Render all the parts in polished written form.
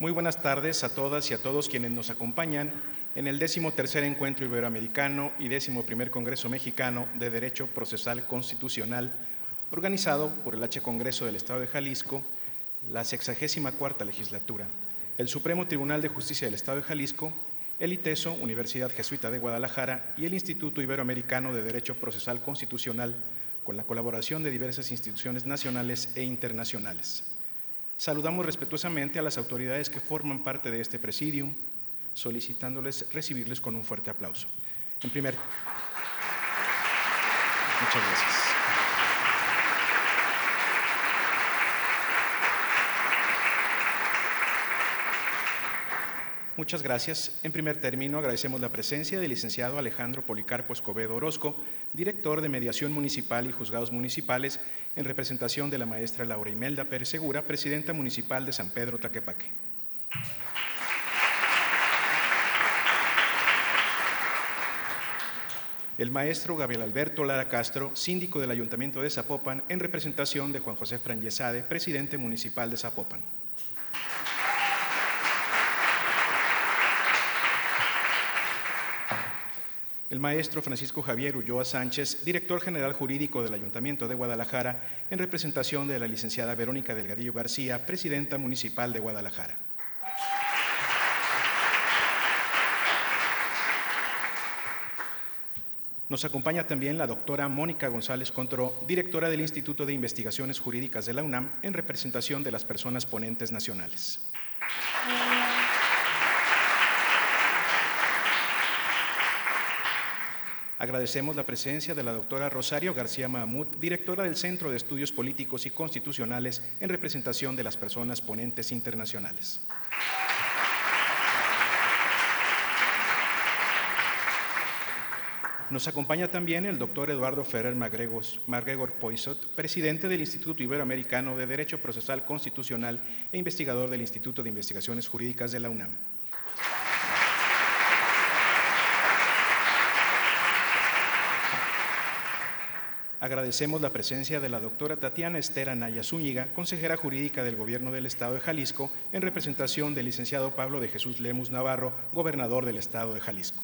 Muy buenas tardes a todas y a todos quienes nos acompañan en el 13º Encuentro Iberoamericano y 11º Congreso Mexicano de Derecho Procesal Constitucional, organizado por el H. Congreso del Estado de Jalisco, la 64ª Legislatura, el Supremo Tribunal de Justicia del Estado de Jalisco, el ITESO, Universidad Jesuita de Guadalajara, y el Instituto Iberoamericano de Derecho Procesal Constitucional, con la colaboración de diversas instituciones nacionales e internacionales. Saludamos respetuosamente a las autoridades que forman parte de este presidium, solicitándoles recibirles con un fuerte aplauso. Muchas gracias. Muchas gracias. En primer término, agradecemos la presencia del licenciado Alejandro Policarpo Escobedo Orozco, director de Mediación Municipal y Juzgados Municipales, en representación de la maestra Laura Imelda Pérez Segura, presidenta municipal de San Pedro Tlaquepaque. El maestro Gabriel Alberto Lara Castro, síndico del Ayuntamiento de Zapopan, en representación de Juan José Franyesade, presidente municipal de Zapopan. El maestro Francisco Javier Ulloa Sánchez, director general jurídico del Ayuntamiento de Guadalajara, en representación de la licenciada Verónica Delgadillo García, presidenta municipal de Guadalajara. Nos acompaña también la doctora Mónica González Contró, directora del Instituto de Investigaciones Jurídicas de la UNAM, en representación de las personas ponentes nacionales. Agradecemos la presencia de la doctora Rosario García Mahamud, directora del Centro de Estudios Políticos y Constitucionales, en representación de las personas ponentes internacionales. Nos acompaña también el doctor Eduardo Ferrer MacGregor Poisot, presidente del Instituto Iberoamericano de Derecho Procesal Constitucional e investigador del Instituto de Investigaciones Jurídicas de la UNAM. Agradecemos la presencia de la doctora Tatiana Esther Anaya Zúñiga, consejera jurídica del Gobierno del Estado de Jalisco, en representación del licenciado Pablo de Jesús Lemus Navarro, gobernador del Estado de Jalisco.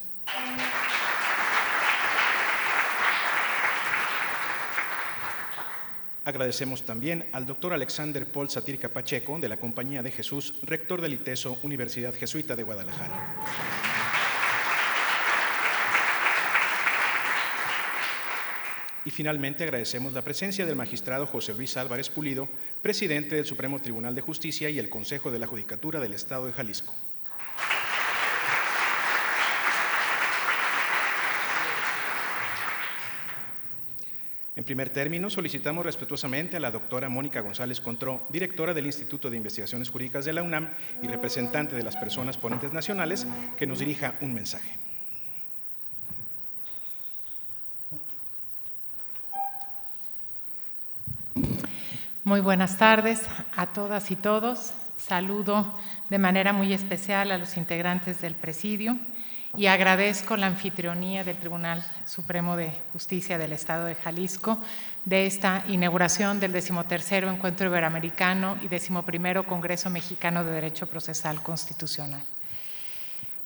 Agradecemos también al doctor Alexander Paul Satirka Pacheco, de la Compañía de Jesús, rector del ITESO, Universidad Jesuita de Guadalajara. Y finalmente agradecemos la presencia del magistrado José Luis Álvarez Pulido, presidente del Supremo Tribunal de Justicia y el Consejo de la Judicatura del Estado de Jalisco. En primer término, solicitamos respetuosamente a la doctora Mónica González Contró, directora del Instituto de Investigaciones Jurídicas de la UNAM y representante de las personas ponentes nacionales, que nos dirija un mensaje. Muy buenas tardes a todas y todos. Saludo de manera muy especial a los integrantes del presidio y agradezco la anfitrionía del Tribunal Supremo de Justicia del Estado de Jalisco de esta inauguración del 13º Encuentro Iberoamericano y 11º Congreso Mexicano de Derecho Procesal Constitucional.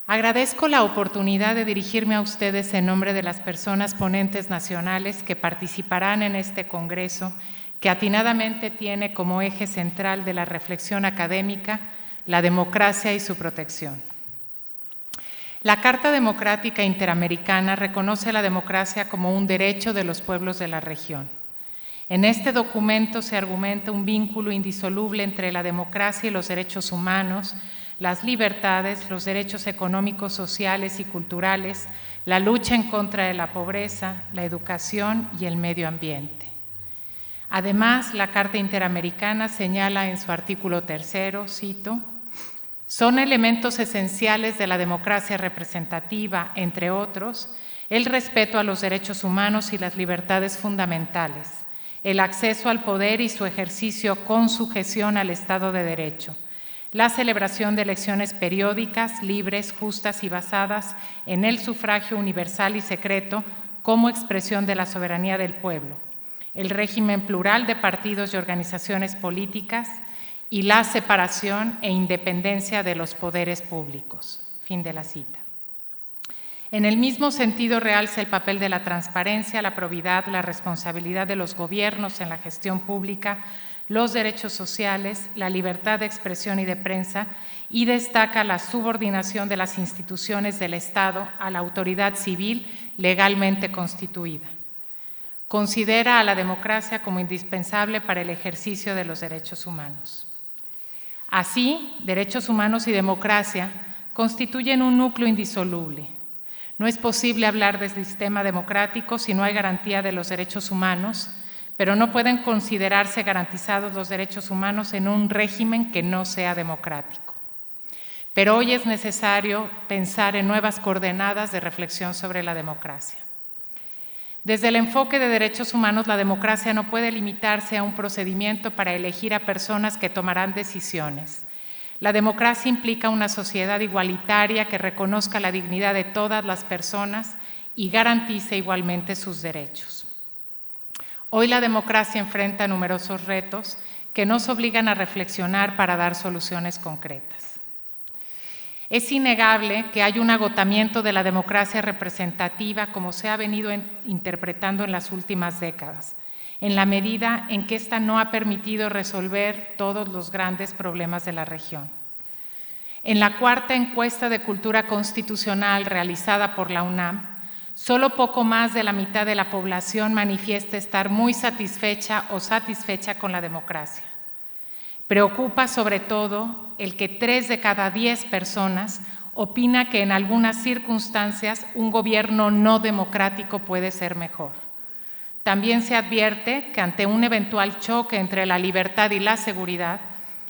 Agradezco la oportunidad de dirigirme a ustedes en nombre de las personas ponentes nacionales que participarán en este congreso, que atinadamente tiene como eje central de la reflexión académica la democracia y su protección. La Carta Democrática Interamericana reconoce la democracia como un derecho de los pueblos de la región. En este documento se argumenta un vínculo indisoluble entre la democracia y los derechos humanos, las libertades, los derechos económicos, sociales y culturales, la lucha en contra de la pobreza, la educación y el medio ambiente. Además, la Carta Interamericana señala en su artículo 3, cito, son elementos esenciales de la democracia representativa, entre otros, el respeto a los derechos humanos y las libertades fundamentales, el acceso al poder y su ejercicio con sujeción al Estado de Derecho, la celebración de elecciones periódicas, libres, justas y basadas en el sufragio universal y secreto como expresión de la soberanía del pueblo, el régimen plural de partidos y organizaciones políticas y la separación e independencia de los poderes públicos. Fin de la cita. En el mismo sentido realza el papel de la transparencia, la probidad, la responsabilidad de los gobiernos en la gestión pública, los derechos sociales, la libertad de expresión y de prensa, y destaca la subordinación de las instituciones del Estado a la autoridad civil legalmente constituida. Considera a la democracia como indispensable para el ejercicio de los derechos humanos. Así, derechos humanos y democracia constituyen un núcleo indisoluble. No es posible hablar de sistema democrático si no hay garantía de los derechos humanos, pero no pueden considerarse garantizados los derechos humanos en un régimen que no sea democrático. Pero hoy es necesario pensar en nuevas coordenadas de reflexión sobre la democracia. Desde el enfoque de derechos humanos, la democracia no puede limitarse a un procedimiento para elegir a personas que tomarán decisiones. La democracia implica una sociedad igualitaria que reconozca la dignidad de todas las personas y garantice igualmente sus derechos. Hoy la democracia enfrenta numerosos retos que nos obligan a reflexionar para dar soluciones concretas. Es innegable que hay un agotamiento de la democracia representativa como se ha venido interpretando en las últimas décadas, en la medida en que ésta no ha permitido resolver todos los grandes problemas de la región. En la cuarta encuesta de cultura constitucional realizada por la UNAM, solo poco más de la mitad de la población manifiesta estar muy satisfecha o satisfecha con la democracia. Preocupa sobre todo el que 3 de cada 10 personas opina que en algunas circunstancias un gobierno no democrático puede ser mejor. También se advierte que ante un eventual choque entre la libertad y la seguridad,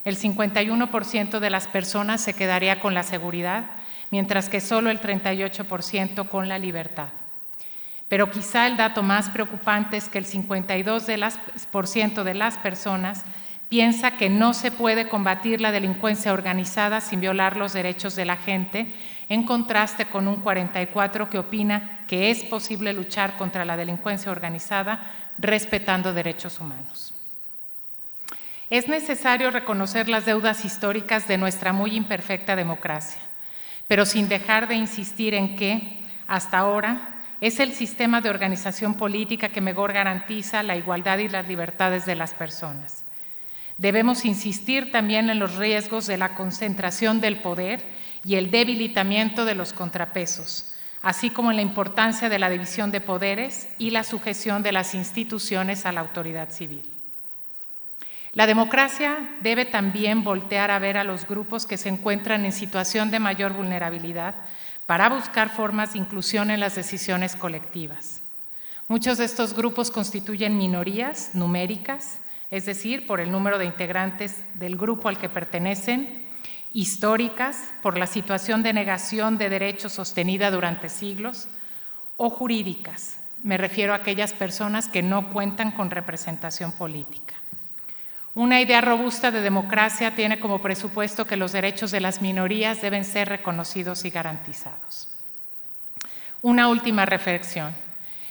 el 51% de las personas se quedaría con la seguridad, mientras que solo el 38% con la libertad. Pero quizá el dato más preocupante es que el 52% de las personas piensa que no se puede combatir la delincuencia organizada sin violar los derechos de la gente, en contraste con un 44% que opina que es posible luchar contra la delincuencia organizada respetando derechos humanos. Es necesario reconocer las deudas históricas de nuestra muy imperfecta democracia, pero sin dejar de insistir en que, hasta ahora, es el sistema de organización política que mejor garantiza la igualdad y las libertades de las personas. Debemos insistir también en los riesgos de la concentración del poder y el debilitamiento de los contrapesos, así como en la importancia de la división de poderes y la sujeción de las instituciones a la autoridad civil. La democracia debe también voltear a ver a los grupos que se encuentran en situación de mayor vulnerabilidad para buscar formas de inclusión en las decisiones colectivas. Muchos de estos grupos constituyen minorías numéricas, es decir, por el número de integrantes del grupo al que pertenecen, históricas, por la situación de negación de derechos sostenida durante siglos, o jurídicas, me refiero a aquellas personas que no cuentan con representación política. Una idea robusta de democracia tiene como presupuesto que los derechos de las minorías deben ser reconocidos y garantizados. Una última reflexión.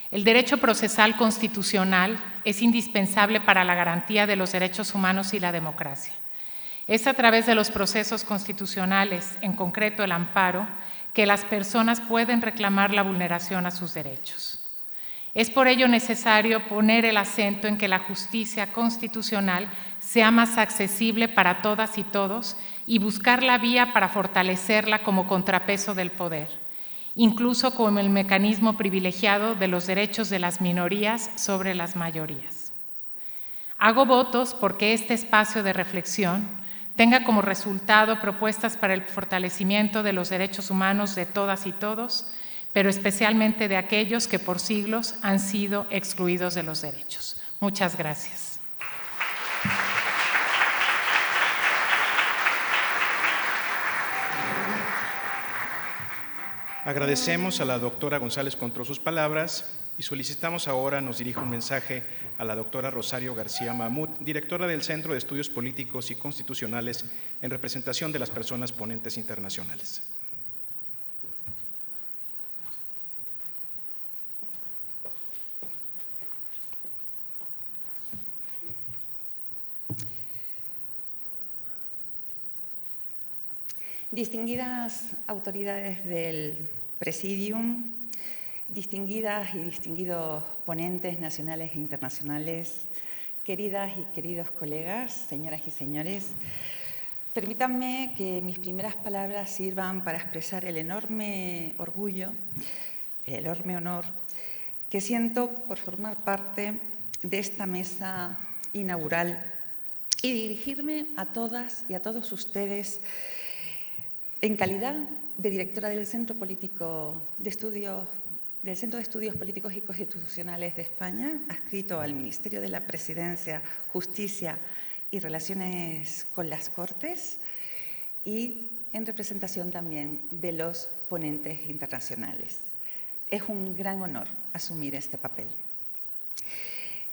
El derecho procesal constitucional es indispensable para la garantía de los derechos humanos y la democracia. Es a través de los procesos constitucionales, en concreto el amparo, que las personas pueden reclamar la vulneración a sus derechos. Es por ello necesario poner el acento en que la justicia constitucional sea más accesible para todas y todos y buscar la vía para fortalecerla como contrapeso del poder, incluso como el mecanismo privilegiado de los derechos de las minorías sobre las mayorías. Hago votos porque este espacio de reflexión tenga como resultado propuestas para el fortalecimiento de los derechos humanos de todas y todos, pero especialmente de aquellos que por siglos han sido excluidos de los derechos. Muchas gracias. Agradecemos a la doctora González Contró sus palabras y solicitamos ahora nos dirija un mensaje a la doctora Rosario García Mahmud, directora del Centro de Estudios Políticos y Constitucionales en representación de las personas ponentes internacionales. Distinguidas autoridades del Presidium, distinguidas y distinguidos ponentes nacionales e internacionales, queridas y queridos colegas, señoras y señores, permítanme que mis primeras palabras sirvan para expresar el enorme orgullo, el enorme honor que siento por formar parte de esta mesa inaugural y dirigirme a todas y a todos ustedes en calidad de directora del Centro de Estudios Políticos y Constitucionales de España, adscrito al Ministerio de la Presidencia, Justicia y Relaciones con las Cortes, y en representación también de los ponentes internacionales. Es un gran honor asumir este papel.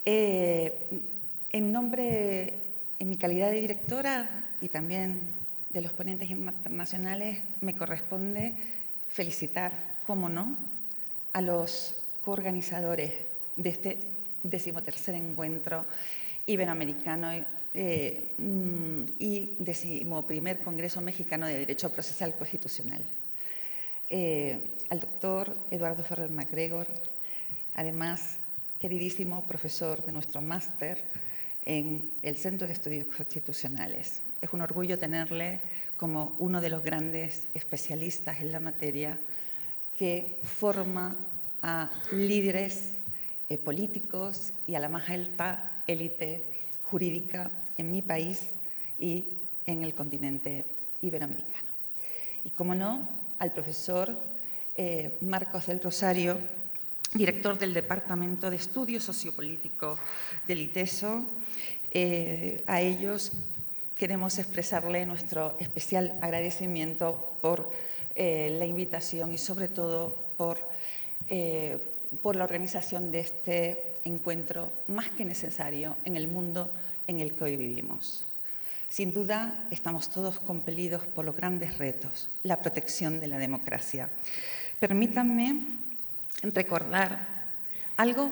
En mi calidad de directora y también de los ponentes internacionales, me corresponde felicitar, cómo no, a los coorganizadores de este 13º encuentro iberoamericano y 11º Congreso Mexicano de Derecho Procesal Constitucional. Al doctor Eduardo Ferrer MacGregor, además queridísimo profesor de nuestro máster en el Centro de Estudios Constitucionales. Es un orgullo tenerle como uno de los grandes especialistas en la materia que forma a líderes políticos y a la más alta élite jurídica en mi país y en el continente iberoamericano. Y, como no, al profesor Marcos del Rosario, director del Departamento de Estudios Sociopolíticos del ITESO. A ellos queremos expresarle nuestro especial agradecimiento por la invitación y, sobre todo, por la organización de este encuentro más que necesario en el mundo en el que hoy vivimos. Sin duda, estamos todos compelidos por los grandes retos, la protección de la democracia. Permítanme recordar algo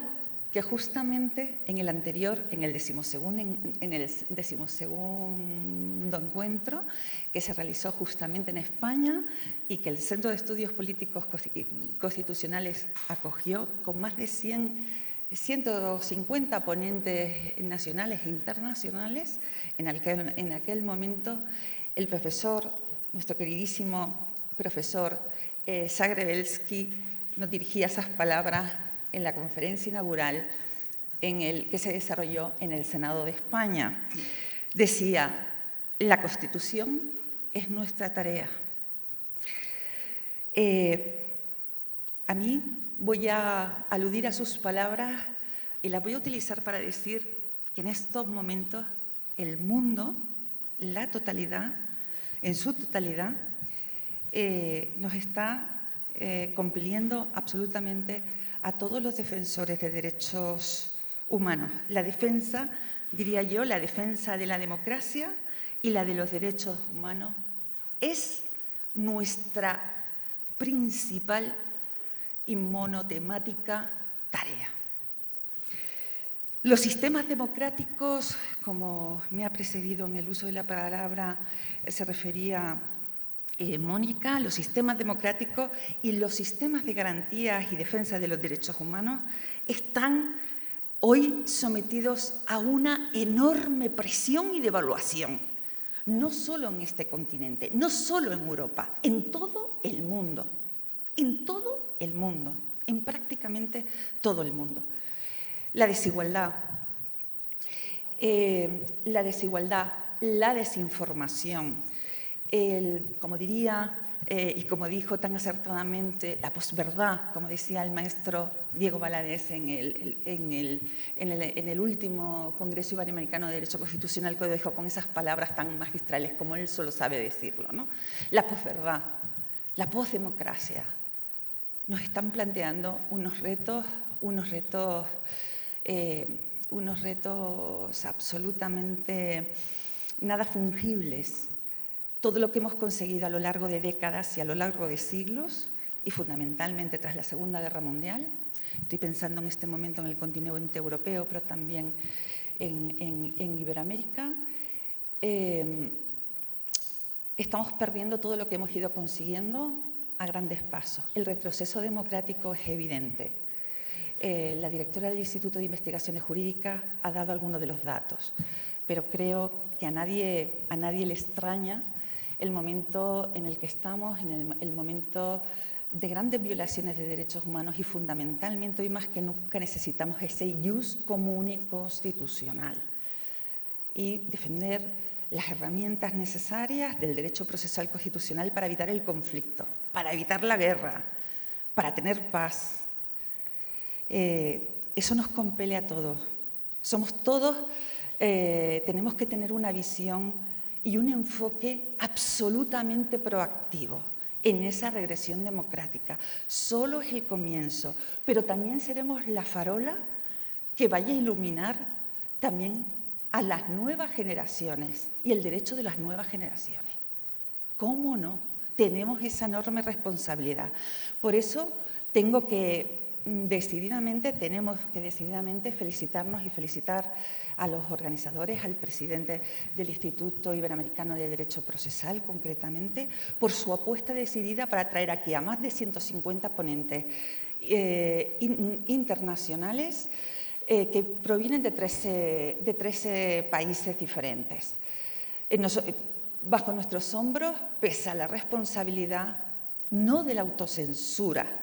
que justamente en el 12º encuentro, que se realizó justamente en España y que el Centro de Estudios Políticos Constitucionales acogió con más de 150 ponentes nacionales e internacionales, en aquel momento el profesor, nuestro queridísimo profesor Zagrebelsky, nos dirigía esas palabras en la conferencia inaugural que se desarrolló en el Senado de España. Decía: la Constitución es nuestra tarea. A mí voy a aludir a sus palabras y las voy a utilizar para decir que en estos momentos el mundo, la totalidad, en su totalidad, nos está compeliendo absolutamente a todos los defensores de derechos humanos. La defensa, diría yo, la defensa de la democracia y la de los derechos humanos es nuestra principal y monotemática tarea. Los sistemas democráticos, como me ha precedido en el uso de la palabra, se refería Mónica, los sistemas democráticos y los sistemas de garantías y defensa de los derechos humanos están hoy sometidos a una enorme presión y devaluación, no solo en este continente, no solo en Europa, en todo el mundo, en prácticamente todo el mundo. La desigualdad, la desinformación, como diría y como dijo tan acertadamente, la posverdad, como decía el maestro Diego Valadez en el último Congreso Iberoamericano de Derecho Constitucional, que lo dijo con esas palabras tan magistrales como él solo sabe decirlo, ¿no? La posverdad, la posdemocracia, nos están planteando unos retos absolutamente nada fungibles. Todo lo que hemos conseguido a lo largo de décadas y a lo largo de siglos, y fundamentalmente tras la Segunda Guerra Mundial, estoy pensando en este momento en el continente europeo, pero también en Iberoamérica, estamos perdiendo todo lo que hemos ido consiguiendo a grandes pasos. El retroceso democrático es evidente. La directora del Instituto de Investigaciones Jurídicas ha dado algunos de los datos, pero creo que a nadie le extraña el momento en el que estamos, en el momento de grandes violaciones de derechos humanos, y fundamentalmente hoy más que nunca necesitamos ese ius comune constitucional y defender las herramientas necesarias del derecho procesal constitucional para evitar el conflicto, para evitar la guerra, para tener paz. Eso nos compele a todos. Somos todos, tenemos que tener una visión y un enfoque absolutamente proactivo en esa regresión democrática. Solo es el comienzo, pero también seremos la farola que vaya a iluminar también a las nuevas generaciones y el derecho de las nuevas generaciones. ¿Cómo no? Tenemos esa enorme responsabilidad. Por eso tenemos que decididamente felicitarnos y felicitar a los organizadores, al presidente del Instituto Iberoamericano de Derecho Procesal, concretamente, por su apuesta decidida para traer aquí a más de 150 ponentes internacionales que provienen de 13 países diferentes. Bajo nuestros hombros pesa la responsabilidad no de la autocensura,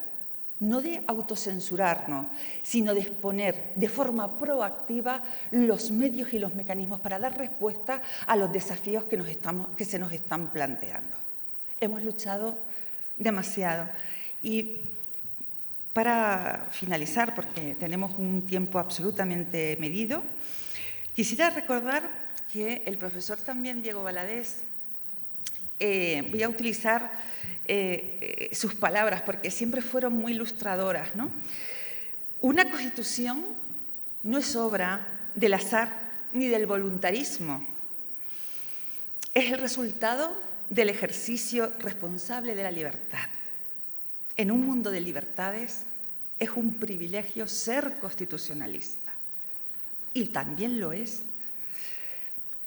no de autocensurarnos, sino de exponer de forma proactiva los medios y los mecanismos para dar respuesta a los desafíos que se nos están planteando. Hemos luchado demasiado. Y para finalizar, porque tenemos un tiempo absolutamente medido, quisiera recordar que el profesor también, Diego Valadez, voy a utilizar sus palabras, porque siempre fueron muy ilustradoras, ¿no? Una Constitución no es obra del azar ni del voluntarismo. Es el resultado del ejercicio responsable de la libertad. En un mundo de libertades es un privilegio ser constitucionalista. Y también lo es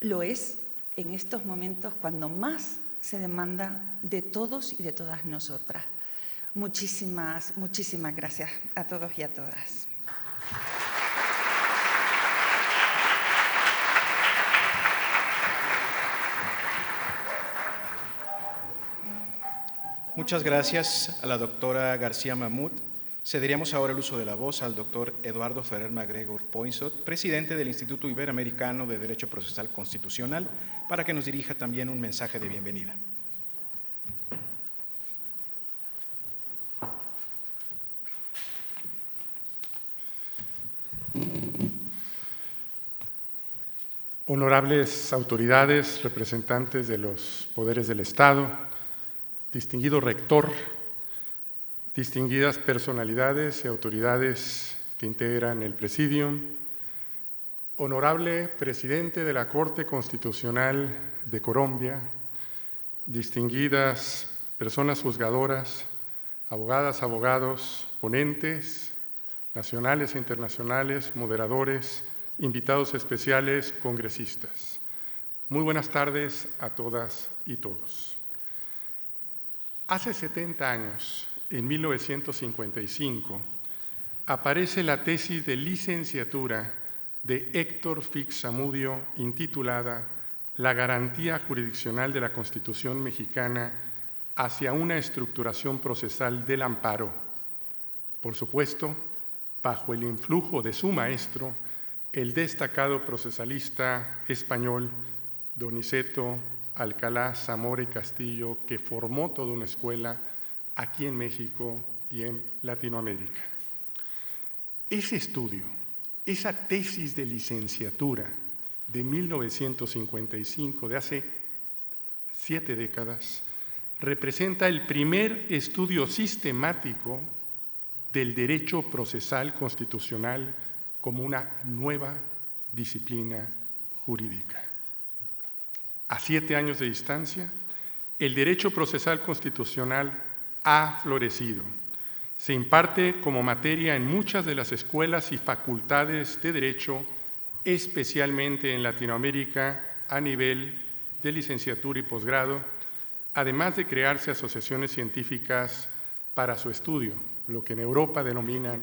en estos momentos cuando más se demanda de todos y de todas nosotras. Muchísimas gracias a todos y a todas. Muchas gracias a la doctora García Mahmoud. Cederíamos ahora el uso de la voz al doctor Eduardo Ferrer MacGregor Poinsot, presidente del Instituto Iberoamericano de Derecho Procesal Constitucional, para que nos dirija también un mensaje de bienvenida. Honorables autoridades, representantes de los poderes del Estado, distinguido rector, distinguidas personalidades y autoridades que integran el Presidium, honorable presidente de la Corte Constitucional de Colombia, distinguidas personas juzgadoras, abogadas, abogados, ponentes, nacionales e internacionales, moderadores, invitados especiales, congresistas. Muy buenas tardes a todas y todos. Hace 70 años, en 1955, aparece la tesis de licenciatura de Héctor Fix Zamudio intitulada La garantía jurisdiccional de la Constitución mexicana hacia una estructuración procesal del amparo. Por supuesto, bajo el influjo de su maestro, el destacado procesalista español Donizeto Alcalá Zamora y Castillo, que formó toda una escuela aquí en México y en Latinoamérica. Ese estudio, esa tesis de licenciatura de 1955, de hace 7 décadas, representa el primer estudio sistemático del derecho procesal constitucional como una nueva disciplina jurídica. A 7 años de distancia, el derecho procesal constitucional ha florecido. Se imparte como materia en muchas de las escuelas y facultades de derecho, especialmente en Latinoamérica, a nivel de licenciatura y posgrado, además de crearse asociaciones científicas para su estudio, lo que en Europa denominan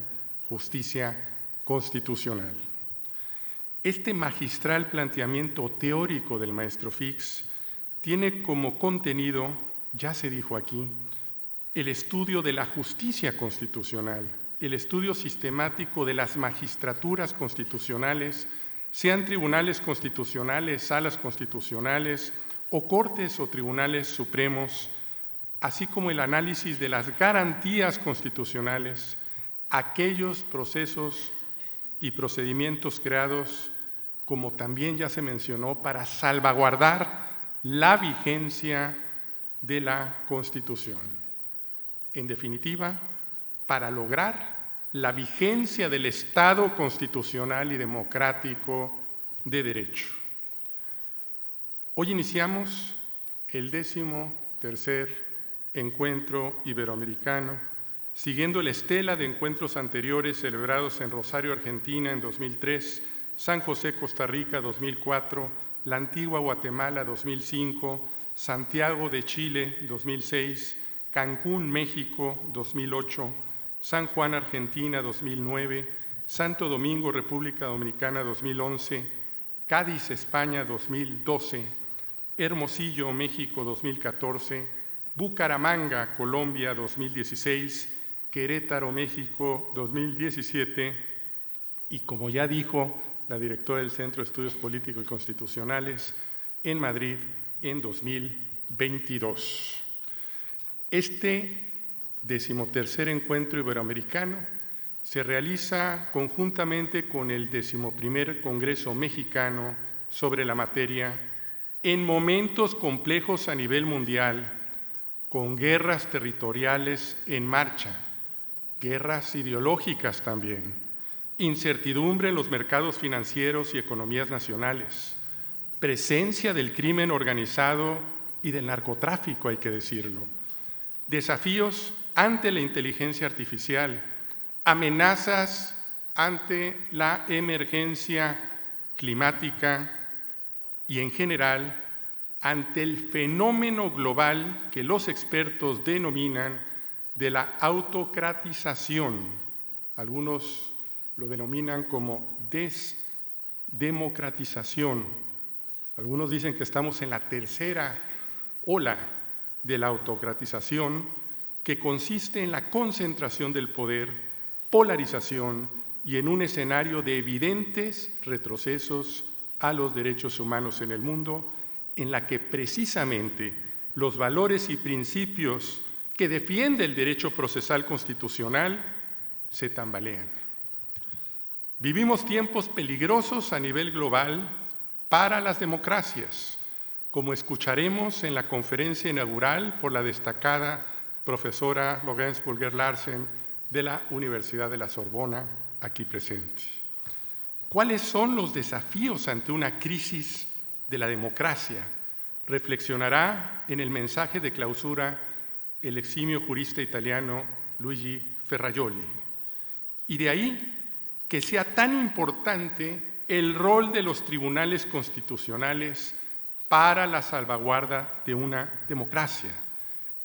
justicia constitucional. Este magistral planteamiento teórico del maestro Fix tiene como contenido, ya se dijo aquí, el estudio de la justicia constitucional, el estudio sistemático de las magistraturas constitucionales, sean tribunales constitucionales, salas constitucionales o cortes o tribunales supremos, así como el análisis de las garantías constitucionales, aquellos procesos y procedimientos creados, como también ya se mencionó, para salvaguardar la vigencia de la Constitución. En definitiva, para lograr la vigencia del Estado constitucional y democrático de derecho. Hoy iniciamos el 13º Encuentro Iberoamericano, siguiendo la estela de encuentros anteriores celebrados en Rosario, Argentina, en 2003, San José, Costa Rica, 2004, La Antigua Guatemala, 2005, Santiago de Chile, 2006, Cancún, México, 2008, San Juan, Argentina, 2009, Santo Domingo, República Dominicana, 2011, Cádiz, España, 2012, Hermosillo, México, 2014, Bucaramanga, Colombia, 2016, Querétaro, México, 2017, y como ya dijo la directora del Centro de Estudios Políticos y Constitucionales, en Madrid, en 2022. Este 13º Encuentro Iberoamericano se realiza conjuntamente con el 11º Congreso Mexicano sobre la materia en momentos complejos a nivel mundial, con guerras territoriales en marcha, guerras ideológicas también, incertidumbre en los mercados financieros y economías nacionales, presencia del crimen organizado y del narcotráfico, hay que decirlo, desafíos ante la inteligencia artificial, amenazas ante la emergencia climática y en general ante el fenómeno global que los expertos denominan de la autocratización. Algunos lo denominan como desdemocratización. Algunos dicen que estamos en la tercera ola de la autocratización, que consiste en la concentración del poder, polarización y en un escenario de evidentes retrocesos a los derechos humanos en el mundo, en la que precisamente los valores y principios que defiende el derecho procesal constitucional se tambalean. Vivimos tiempos peligrosos a nivel global para las democracias, como escucharemos en la conferencia inaugural por la destacada profesora Laurence Bourgeois-Larsen de la Universidad de la Sorbona, aquí presente. ¿Cuáles son los desafíos ante una crisis de la democracia? Reflexionará en el mensaje de clausura el eximio jurista italiano Luigi Ferrajoli. Y de ahí que sea tan importante el rol de los tribunales constitucionales para la salvaguarda de una democracia.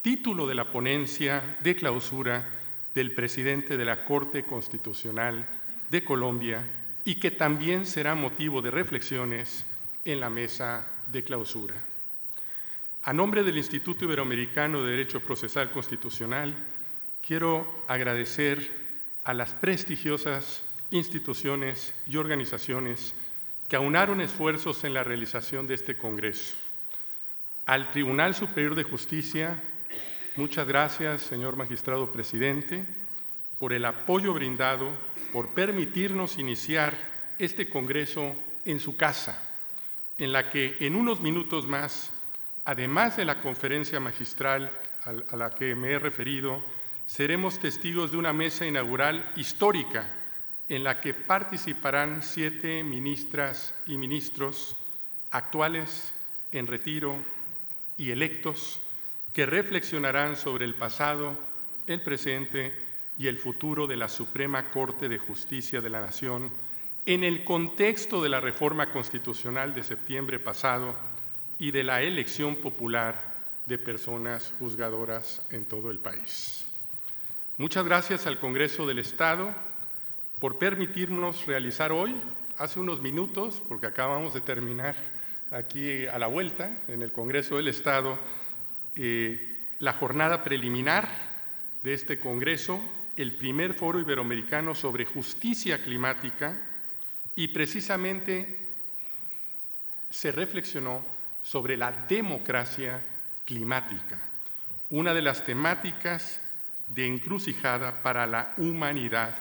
Título de la ponencia de clausura del presidente de la Corte Constitucional de Colombia y que también será motivo de reflexiones en la mesa de clausura. A nombre del Instituto Iberoamericano de Derecho Procesal Constitucional, quiero agradecer a las prestigiosas instituciones y organizaciones que aunaron esfuerzos en la realización de este Congreso. Al Tribunal Superior de Justicia, muchas gracias, señor magistrado presidente, por el apoyo brindado, por permitirnos iniciar este Congreso en su casa, en la que en unos minutos más, además de la conferencia magistral a la que me he referido, seremos testigos de una mesa inaugural histórica en la que participarán 7 ministras y ministros actuales, en retiro y electos, que reflexionarán sobre el pasado, el presente y el futuro de la Suprema Corte de Justicia de la Nación en el contexto de la reforma constitucional de septiembre pasado y de la elección popular de personas juzgadoras en todo el país. Muchas gracias al Congreso del Estado por permitirnos realizar hoy, hace unos minutos, porque acabamos de terminar aquí a la vuelta en el Congreso del Estado, la jornada preliminar de este Congreso, el primer Foro Iberoamericano sobre Justicia Climática, y precisamente se reflexionó sobre la democracia climática, una de las temáticas de encrucijada para la humanidad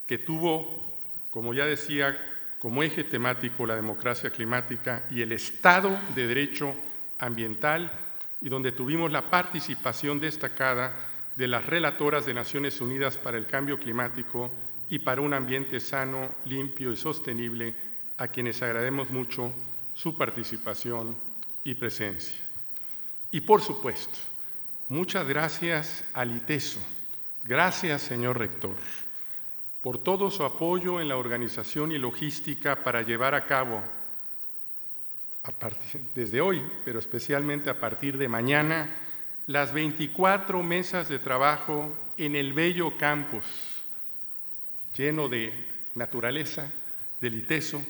que tuvo, como ya decía, como eje temático la democracia climática y el Estado de Derecho ambiental, y donde tuvimos la participación destacada de las relatoras de Naciones Unidas para el Cambio Climático y para un ambiente sano, limpio y sostenible, a quienes agradecemos mucho su participación y presencia. Y por supuesto, muchas gracias al ITESO, gracias señor rector, por todo su apoyo en la organización y logística para llevar a cabo, desde hoy, pero especialmente a partir de mañana, las 24 mesas de trabajo en el bello campus, lleno de naturaleza, del ITESO.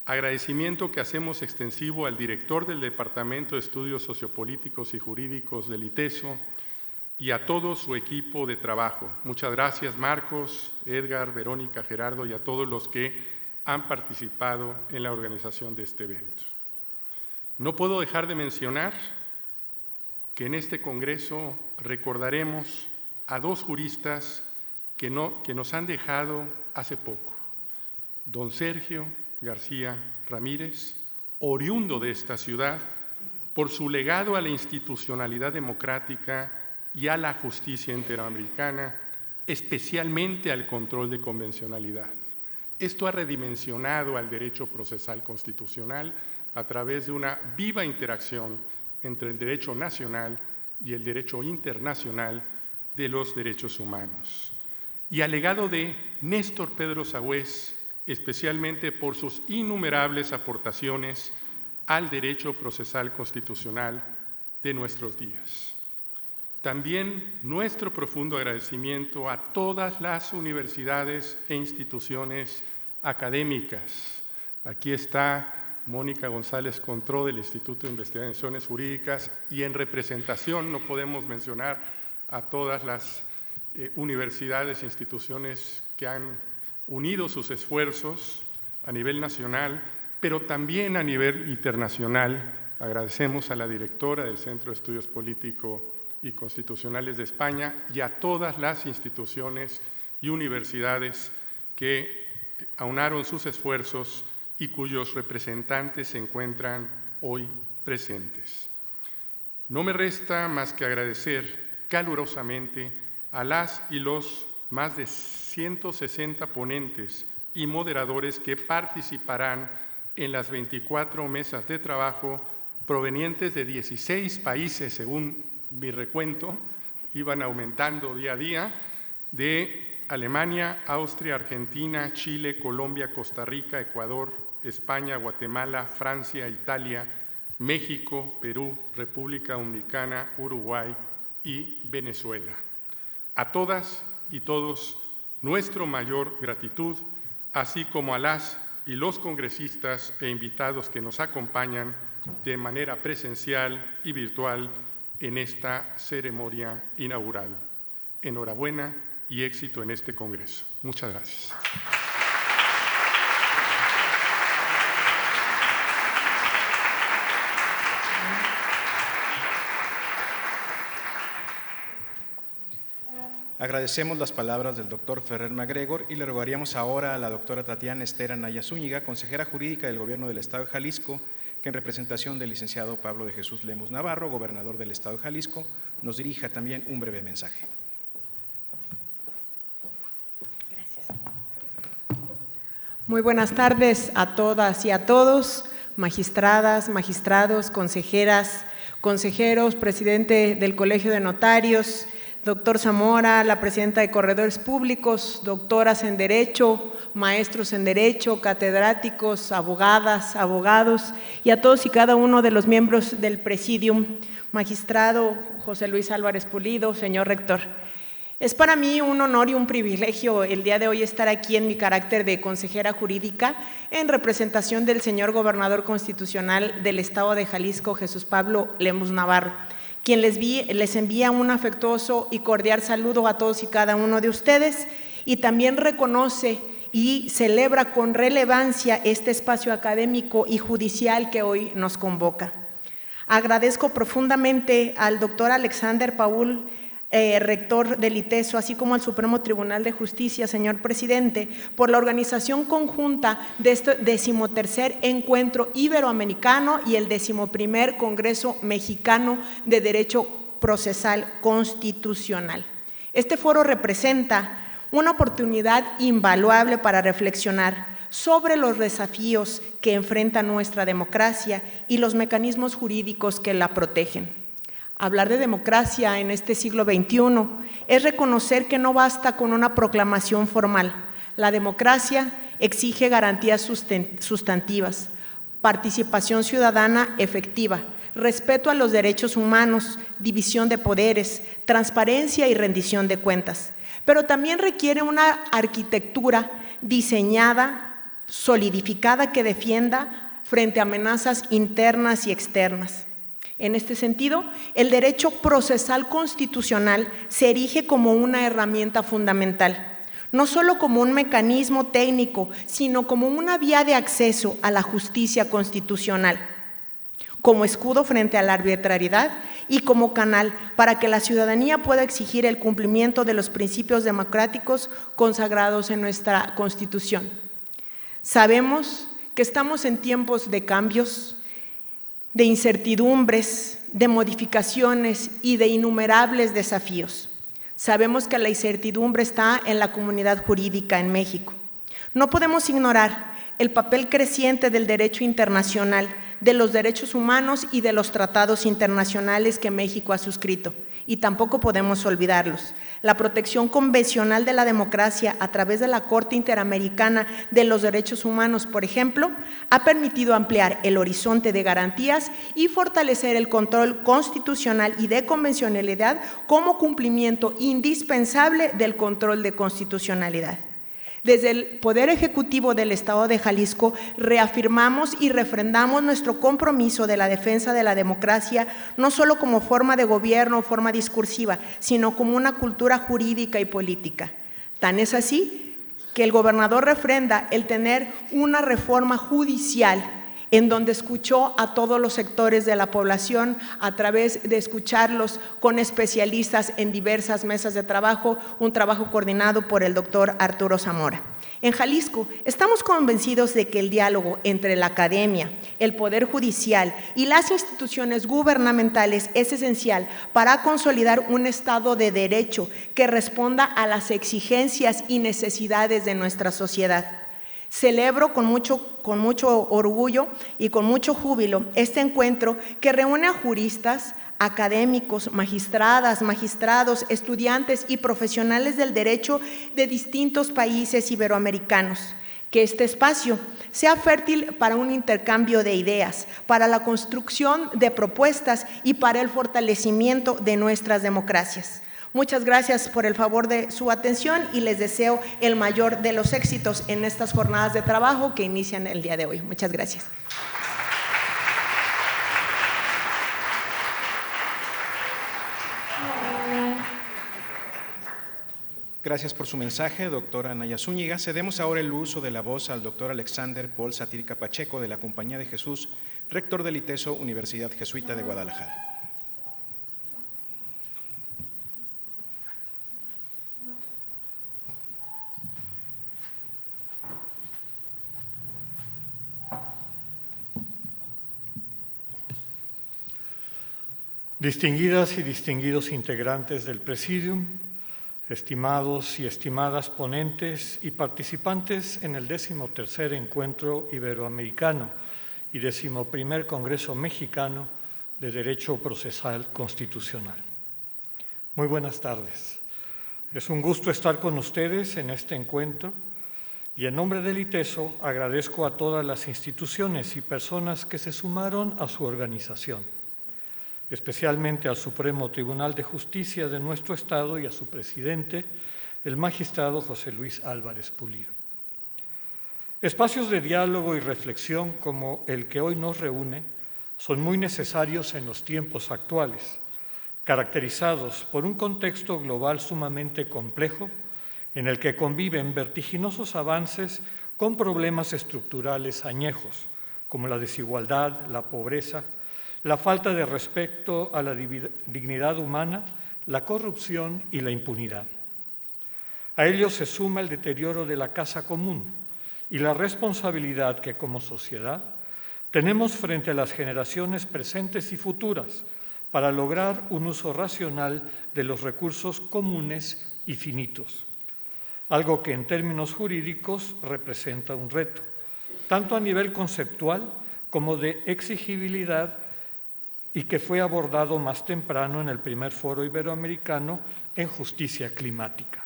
Agradecimiento que hacemos extensivo al director del Departamento de Estudios Sociopolíticos y Jurídicos del ITESO y a todo su equipo de trabajo. Muchas gracias, Marcos, Edgar, Verónica, Gerardo y a todos los que han participado en la organización de este evento. No puedo dejar de mencionar que en este Congreso recordaremos a dos juristas que nos han dejado hace poco. Don Sergio García Ramírez, oriundo de esta ciudad, por su legado a la institucionalidad democrática y a la justicia interamericana, especialmente al control de convencionalidad. Esto ha redimensionado al derecho procesal constitucional a través de una viva interacción entre el derecho nacional y el derecho internacional de los derechos humanos. Y al legado de Néstor Pedro Sagüés, especialmente por sus innumerables aportaciones al derecho procesal constitucional de nuestros días. También nuestro profundo agradecimiento a todas las universidades e instituciones académicas. Aquí está Mónica González Contró del Instituto de Investigaciones Jurídicas y en representación no podemos mencionar a todas las universidades e instituciones que han unido sus esfuerzos a nivel nacional, pero también a nivel internacional. Agradecemos a la directora del Centro de Estudios Políticos y Constitucionales de España y a todas las instituciones y universidades que aunaron sus esfuerzos y cuyos representantes se encuentran hoy presentes. No me resta más que agradecer calurosamente a las y los más de 160 ponentes y moderadores que participarán en las 24 mesas de trabajo provenientes de 16 países, según mi recuento, iban aumentando día a día, de Alemania, Austria, Argentina, Chile, Colombia, Costa Rica, Ecuador, España, Guatemala, Francia, Italia, México, Perú, República Dominicana, Uruguay y Venezuela. A todas y todos, nuestra mayor gratitud, así como a las y los congresistas e invitados que nos acompañan de manera presencial y virtual en esta ceremonia inaugural. Enhorabuena y éxito en este Congreso. Muchas gracias. Agradecemos las palabras del doctor Ferrer MacGregor y le rogaríamos ahora a la doctora Tatiana Esther Anaya Zúñiga, consejera jurídica del Gobierno del Estado de Jalisco, que en representación del licenciado Pablo de Jesús Lemus Navarro, gobernador del Estado de Jalisco, nos dirija también un breve mensaje. Gracias. Muy buenas tardes a todas y a todos, magistradas, magistrados, consejeras, consejeros, presidente del Colegio de Notarios, doctor Zamora, la presidenta de Corredores Públicos, doctoras en Derecho, maestros en Derecho, catedráticos, abogadas, abogados, y a todos y cada uno de los miembros del Presidium, magistrado José Luis Álvarez Pulido, señor rector. Es para mí un honor y un privilegio el día de hoy estar aquí en mi carácter de consejera jurídica en representación del señor gobernador constitucional del Estado de Jalisco, Jesús Pablo Lemus Navarro, quien les envía un afectuoso y cordial saludo a todos y cada uno de ustedes y también reconoce y celebra con relevancia este espacio académico y judicial que hoy nos convoca. Agradezco profundamente al doctor Alexander Paul, rector del ITESO, así como al Supremo Tribunal de Justicia, señor presidente, por la organización conjunta de este 13º Encuentro Iberoamericano y el 11º Congreso Mexicano de Derecho Procesal Constitucional. Este foro representa una oportunidad invaluable para reflexionar sobre los desafíos que enfrenta nuestra democracia y los mecanismos jurídicos que la protegen. Hablar de democracia en este siglo XXI es reconocer que no basta con una proclamación formal. La democracia exige garantías sustantivas, participación ciudadana efectiva, respeto a los derechos humanos, división de poderes, transparencia y rendición de cuentas. Pero también requiere una arquitectura diseñada, solidificada, que defienda frente a amenazas internas y externas. En este sentido, el derecho procesal constitucional se erige como una herramienta fundamental, no solo como un mecanismo técnico, sino como una vía de acceso a la justicia constitucional, como escudo frente a la arbitrariedad y como canal para que la ciudadanía pueda exigir el cumplimiento de los principios democráticos consagrados en nuestra Constitución. Sabemos que estamos en tiempos de cambios, de incertidumbres, de modificaciones y de innumerables desafíos. Sabemos que la incertidumbre está en la comunidad jurídica en México. No podemos ignorar el papel creciente del derecho internacional, de los derechos humanos y de los tratados internacionales que México ha suscrito, y tampoco podemos olvidarlos. La protección convencional de la democracia a través de la Corte Interamericana de los Derechos Humanos, por ejemplo, ha permitido ampliar el horizonte de garantías y fortalecer el control constitucional y de convencionalidad como cumplimiento indispensable del control de constitucionalidad. Desde el Poder Ejecutivo del Estado de Jalisco reafirmamos y refrendamos nuestro compromiso de la defensa de la democracia, no solo como forma de gobierno o forma discursiva, sino como una cultura jurídica y política. Tan es así que el gobernador refrenda el tener una reforma judicial en donde escuchó a todos los sectores de la población a través de escucharlos con especialistas en diversas mesas de trabajo, un trabajo coordinado por el doctor Arturo Zamora. En Jalisco estamos convencidos de que el diálogo entre la academia, el Poder Judicial y las instituciones gubernamentales es esencial para consolidar un Estado de Derecho que responda a las exigencias y necesidades de nuestra sociedad. Celebro con mucho orgullo y con mucho júbilo este encuentro que reúne a juristas, académicos, magistradas, magistrados, estudiantes y profesionales del derecho de distintos países iberoamericanos. Que este espacio sea fértil para un intercambio de ideas, para la construcción de propuestas y para el fortalecimiento de nuestras democracias. Muchas gracias por el favor de su atención y les deseo el mayor de los éxitos en estas jornadas de trabajo que inician el día de hoy. Muchas gracias. Gracias por su mensaje, doctora Anaya Zúñiga. Cedemos ahora el uso de la voz al doctor Alexander Paul Satírica Pacheco, de la Compañía de Jesús, rector del ITESO, Universidad Jesuita de Guadalajara. Distinguidas y distinguidos integrantes del Presidium, estimados y estimadas ponentes y participantes en el 13º Encuentro Iberoamericano y 11º Congreso Mexicano de Derecho Procesal Constitucional. Muy buenas tardes. Es un gusto estar con ustedes en este encuentro y en nombre del ITESO agradezco a todas las instituciones y personas que se sumaron a su organización, especialmente al Supremo Tribunal de Justicia de nuestro Estado y a su presidente, el magistrado José Luis Álvarez Pulido. Espacios de diálogo y reflexión como el que hoy nos reúne son muy necesarios en los tiempos actuales, caracterizados por un contexto global sumamente complejo en el que conviven vertiginosos avances con problemas estructurales añejos, como la desigualdad, la pobreza, la falta de respeto a la dignidad humana, la corrupción y la impunidad. A ello se suma el deterioro de la casa común y la responsabilidad que como sociedad tenemos frente a las generaciones presentes y futuras para lograr un uso racional de los recursos comunes y finitos, algo que en términos jurídicos representa un reto, tanto a nivel conceptual como de exigibilidad, y que fue abordado más temprano en el primer Foro Iberoamericano en Justicia Climática.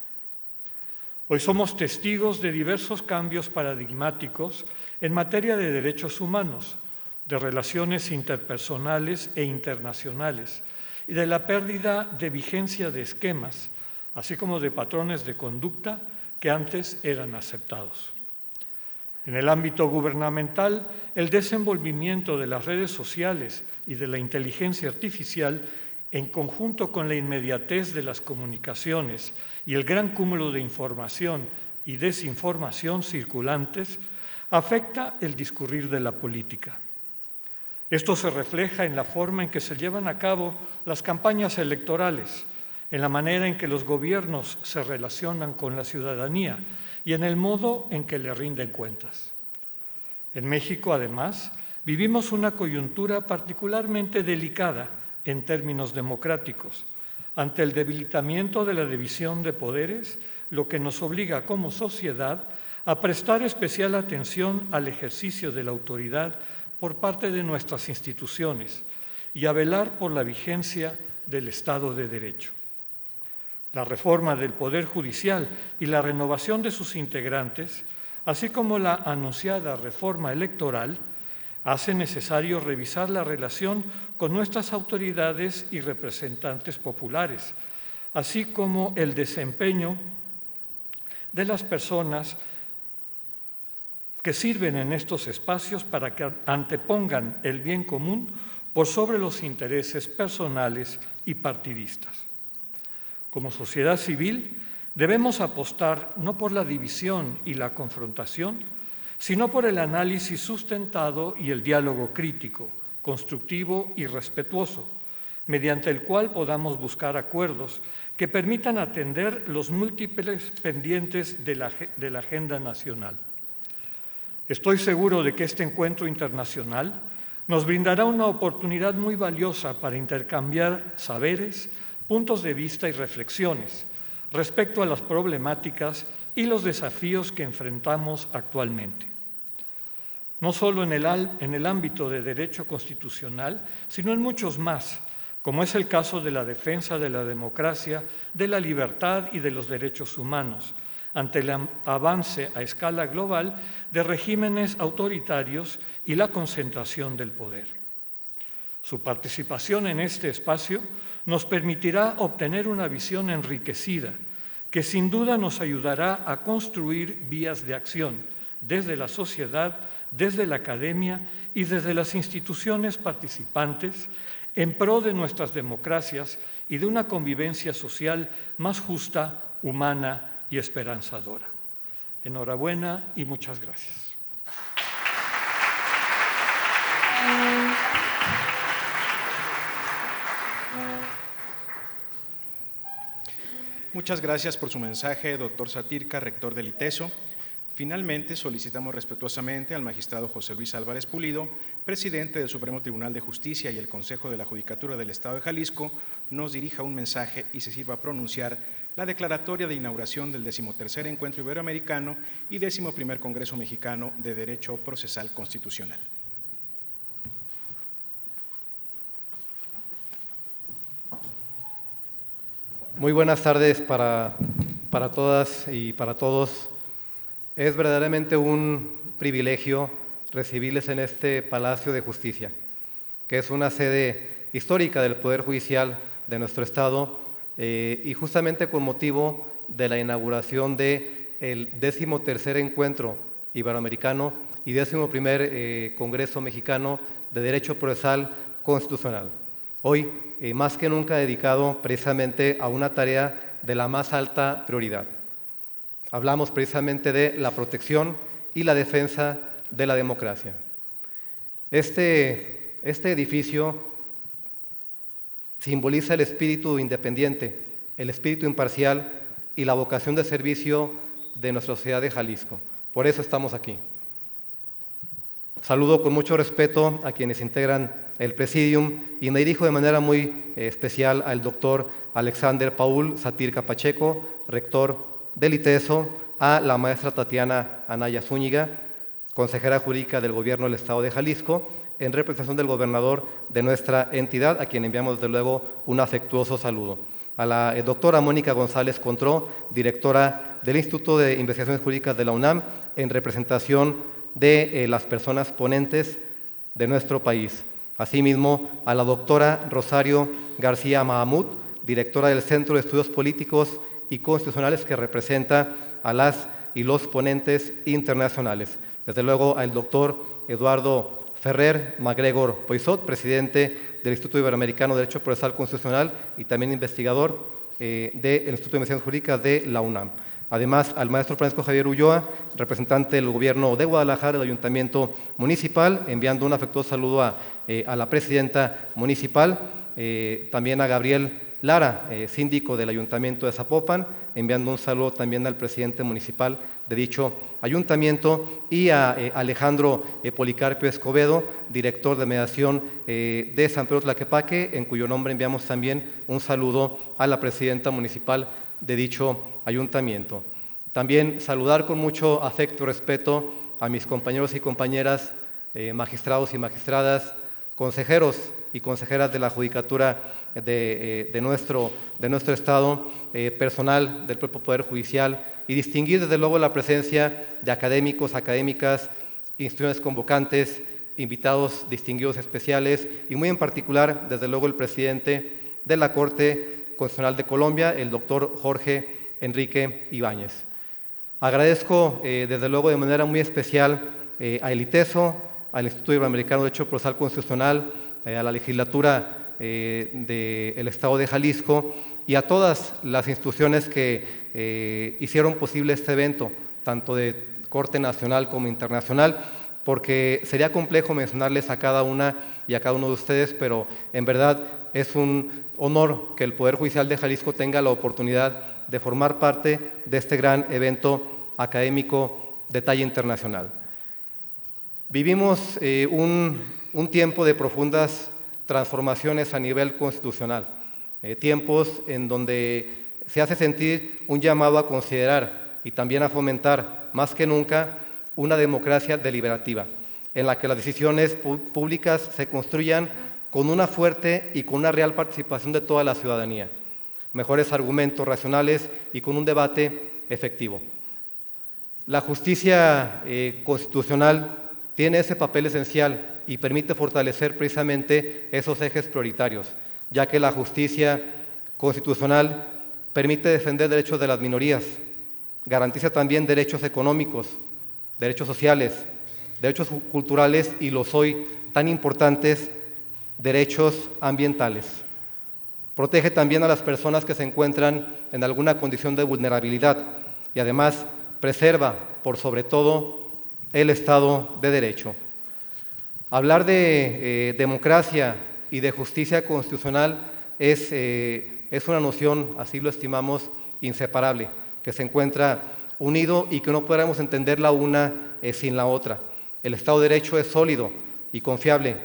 Hoy somos testigos de diversos cambios paradigmáticos en materia de derechos humanos, de relaciones interpersonales e internacionales y de la pérdida de vigencia de esquemas, así como de patrones de conducta que antes eran aceptados. En el ámbito gubernamental, el desenvolvimiento de las redes sociales y de la inteligencia artificial, en conjunto con la inmediatez de las comunicaciones y el gran cúmulo de información y desinformación circulantes, afecta el discurrir de la política. Esto se refleja en la forma en que se llevan a cabo las campañas electorales, en la manera en que los gobiernos se relacionan con la ciudadanía y en el modo en que le rinden cuentas. En México, además, vivimos una coyuntura particularmente delicada en términos democráticos, ante el debilitamiento de la división de poderes, lo que nos obliga como sociedad a prestar especial atención al ejercicio de la autoridad por parte de nuestras instituciones y a velar por la vigencia del Estado de Derecho. La reforma del Poder Judicial y la renovación de sus integrantes, así como la anunciada reforma electoral, hace necesario revisar la relación con nuestras autoridades y representantes populares, así como el desempeño de las personas que sirven en estos espacios para que antepongan el bien común por sobre los intereses personales y partidistas. Como sociedad civil, debemos apostar no por la división y la confrontación, sino por el análisis sustentado y el diálogo crítico, constructivo y respetuoso, mediante el cual podamos buscar acuerdos que permitan atender los múltiples pendientes de la agenda nacional. Estoy seguro de que este encuentro internacional nos brindará una oportunidad muy valiosa para intercambiar saberes, puntos de vista y reflexiones respecto a las problemáticas y los desafíos que enfrentamos actualmente. No solo en el ámbito de derecho constitucional, sino en muchos más, como es el caso de la defensa de la democracia, de la libertad y de los derechos humanos, ante el avance a escala global de regímenes autoritarios y la concentración del poder. Su participación en este espacio nos permitirá obtener una visión enriquecida que sin duda nos ayudará a construir vías de acción desde la sociedad, desde la academia y desde las instituciones participantes en pro de nuestras democracias y de una convivencia social más justa, humana y esperanzadora. Enhorabuena y muchas gracias. Muchas gracias por su mensaje, doctor Satirka, rector del ITESO. Finalmente, solicitamos respetuosamente al magistrado José Luis Álvarez Pulido, presidente del Supremo Tribunal de Justicia y el Consejo de la Judicatura del Estado de Jalisco, nos dirija un mensaje y se sirva a pronunciar la declaratoria de inauguración del 13º Encuentro Iberoamericano y 11º Congreso Mexicano de Derecho Procesal Constitucional. Muy buenas tardes para todas y para todos. Es verdaderamente un privilegio recibirles en este Palacio de Justicia, que es una sede histórica del Poder Judicial de nuestro Estado, y justamente con motivo de la inauguración del 13º Encuentro Iberoamericano y 11º Congreso Mexicano de Derecho Procesal Constitucional. Hoy, más que nunca, dedicado precisamente a una tarea de la más alta prioridad. Hablamos precisamente de la protección y la defensa de la democracia. Este edificio simboliza el espíritu independiente, el espíritu imparcial y la vocación de servicio de nuestra sociedad de Jalisco. Por eso estamos aquí. Saludo con mucho respeto a quienes integran el Presidium y me dirijo de manera muy especial al doctor Alexander Paul Satirka Pacheco, rector del ITESO, a la maestra Tatiana Anaya Zúñiga, consejera jurídica del Gobierno del Estado de Jalisco, en representación del gobernador de nuestra entidad, a quien enviamos desde luego un afectuoso saludo. A la doctora Mónica González Contró, directora del Instituto de Investigaciones Jurídicas de la UNAM, en representación de las personas ponentes de nuestro país. Asimismo, a la doctora Rosario García Mahamud, directora del Centro de Estudios Políticos y Constitucionales, que representa a las y los ponentes internacionales. Desde luego al doctor Eduardo Ferrer MacGregor Poisot, presidente del Instituto Iberoamericano de Derecho Procesal Constitucional y también investigador del Instituto de Investigaciones Jurídicas de la UNAM. Además, al maestro Francisco Javier Ulloa, representante del Gobierno de Guadalajara, del Ayuntamiento Municipal, enviando un afectuoso saludo a la presidenta municipal, también a Gabriel Lara, síndico del Ayuntamiento de Zapopan, enviando un saludo también al presidente municipal de dicho ayuntamiento, y a Alejandro Policarpio Escobedo, director de mediación de San Pedro Tlaquepaque, en cuyo nombre enviamos también un saludo a la presidenta municipal de dicho ayuntamiento. También saludar con mucho afecto y respeto a mis compañeros y compañeras, magistrados y magistradas, consejeros y consejeras de la Judicatura de nuestro Estado, personal del propio Poder Judicial, y distinguir desde luego la presencia de académicos, académicas, instituciones convocantes, invitados distinguidos especiales y muy en particular, desde luego, el presidente de la Corte Constitucional de Colombia, el doctor Jorge Enrique Ibáñez. Agradezco desde luego de manera muy especial al ITESO, al Instituto Iberoamericano de Derecho Procesal Constitucional, a la legislatura del Estado de Jalisco y a todas las instituciones que hicieron posible este evento, tanto de corte nacional como internacional, porque sería complejo mencionarles a cada una y a cada uno de ustedes, pero en verdad es un honor que el Poder Judicial de Jalisco tenga la oportunidad de formar parte de este gran evento académico de talla internacional. Vivimos un tiempo de profundas transformaciones a nivel constitucional, tiempos en donde se hace sentir un llamado a considerar y también a fomentar más que nunca una democracia deliberativa, en la que las decisiones públicas se construyan con una fuerte y con una real participación de toda la ciudadanía, mejores argumentos racionales y con un debate efectivo. La justicia constitucional tiene ese papel esencial y permite fortalecer precisamente esos ejes prioritarios, ya que la justicia constitucional permite defender derechos de las minorías, garantiza también derechos económicos, derechos sociales, derechos culturales y los hoy tan importantes derechos ambientales. Protege también a las personas que se encuentran en alguna condición de vulnerabilidad y además preserva, por sobre todo, el Estado de Derecho. Hablar de democracia y de justicia constitucional es una noción, así lo estimamos, inseparable, que se encuentra unido y que no podremos entender la una sin la otra. El Estado de Derecho es sólido y confiable,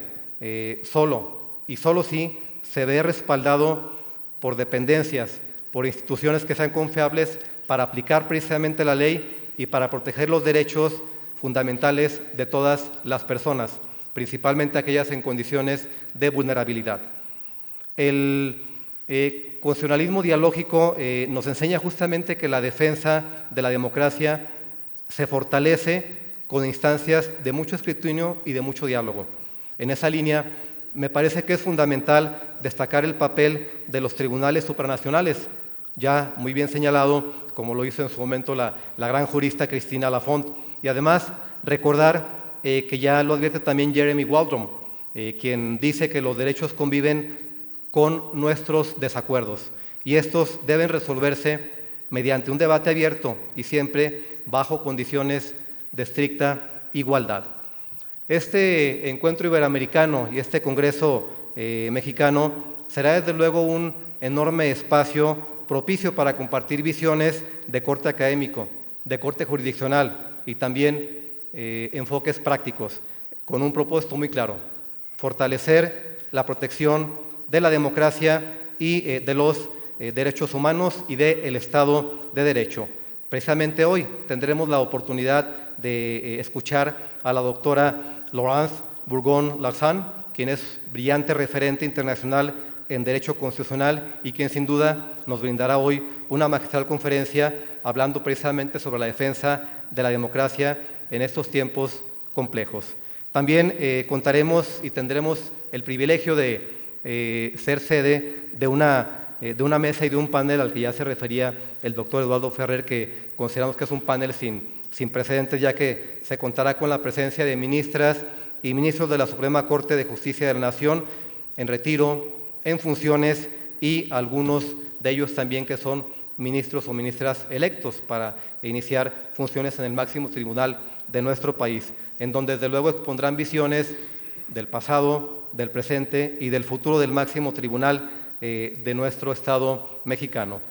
solo si se ve respaldado por dependencias, por instituciones que sean confiables para aplicar precisamente la ley y para proteger los derechos fundamentales de todas las personas, principalmente aquellas en condiciones de vulnerabilidad. constitucionalismo dialógico nos enseña justamente que la defensa de la democracia se fortalece con instancias de mucho escrutinio y de mucho diálogo. En esa línea, me parece que es fundamental destacar el papel de los tribunales supranacionales, ya muy bien señalado, como lo hizo en su momento la gran jurista Cristina Lafont, y además recordar que ya lo advierte también Jeremy Waldron, quien dice que los derechos conviven con nuestros desacuerdos, y estos deben resolverse mediante un debate abierto y siempre bajo condiciones de estricta igualdad. Este encuentro iberoamericano y este Congreso mexicano será desde luego un enorme espacio propicio para compartir visiones de corte académico, de corte jurisdiccional y también enfoques prácticos, con un propósito muy claro: fortalecer la protección de la democracia y de los derechos humanos y del Estado de Derecho. Precisamente hoy tendremos la oportunidad de escuchar a la doctora Laurence Bourgon-Lassagne, quien es brillante referente internacional en Derecho Constitucional y quien sin duda nos brindará hoy una magistral conferencia hablando precisamente sobre la defensa de la democracia en estos tiempos complejos. También contaremos y tendremos el privilegio de ser sede de una mesa y de un panel al que ya se refería el doctor Eduardo Ferrer, que consideramos que es un panel sin precedentes, ya que se contará con la presencia de ministras y ministros de la Suprema Corte de Justicia de la Nación en retiro, en funciones, y algunos de ellos también que son ministros o ministras electos para iniciar funciones en el máximo tribunal de nuestro país, en donde desde luego expondrán visiones del pasado, del presente y del futuro del máximo tribunal de nuestro Estado mexicano.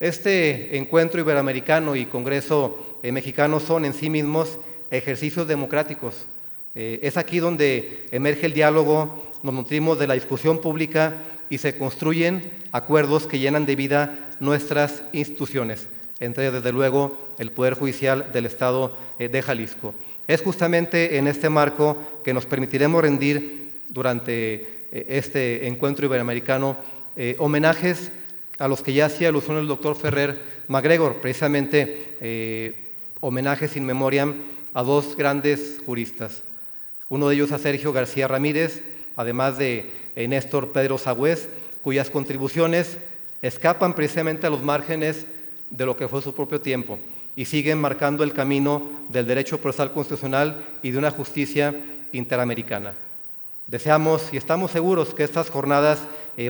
Este encuentro iberoamericano y Congreso mexicano son en sí mismos ejercicios democráticos. Es aquí donde emerge el diálogo, nos nutrimos de la discusión pública y se construyen acuerdos que llenan de vida nuestras instituciones, entre ellas, desde luego, el Poder Judicial del Estado de Jalisco. Es justamente en este marco que nos permitiremos rendir durante este encuentro iberoamericano homenajes a los que ya hacía alusión el doctor Ferrer Macgregor, precisamente homenajes in memoriam a dos grandes juristas. Uno de ellos a Sergio García Ramírez, además de Néstor Pedro Sagüez, cuyas contribuciones escapan precisamente a los márgenes de lo que fue su propio tiempo y siguen marcando el camino del derecho procesal constitucional y de una justicia interamericana. Deseamos y estamos seguros que estas jornadas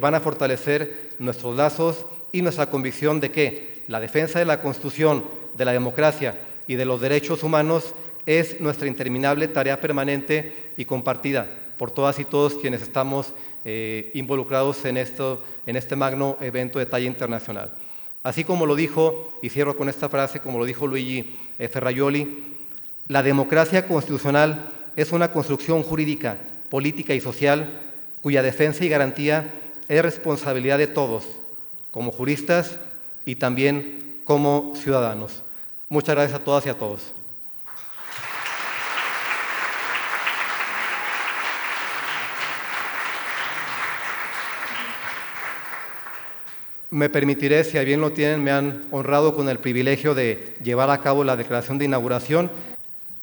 van a fortalecer nuestros lazos y nuestra convicción de que la defensa de la Constitución, de la democracia y de los derechos humanos es nuestra interminable tarea permanente y compartida por todas y todos quienes estamos involucrados en este magno evento de talla internacional. Así como lo dijo, y cierro con esta frase, como lo dijo Luigi Ferrajoli, la democracia constitucional es una construcción jurídica, política y social cuya defensa y garantía es responsabilidad de todos, como juristas y también como ciudadanos. Muchas gracias a todas y a todos. Me permitiré, si a bien lo tienen, me han honrado con el privilegio de llevar a cabo la declaración de inauguración,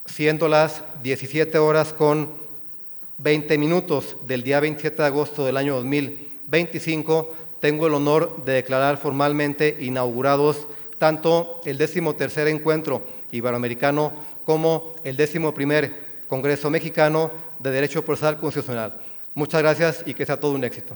siendo las 17 horas con 20 minutos del día 27 de agosto del año 2025, tengo el honor de declarar formalmente inaugurados tanto el 13º Encuentro Iberoamericano como el 11º Congreso Mexicano de Derecho Procesal Constitucional. Muchas gracias y que sea todo un éxito.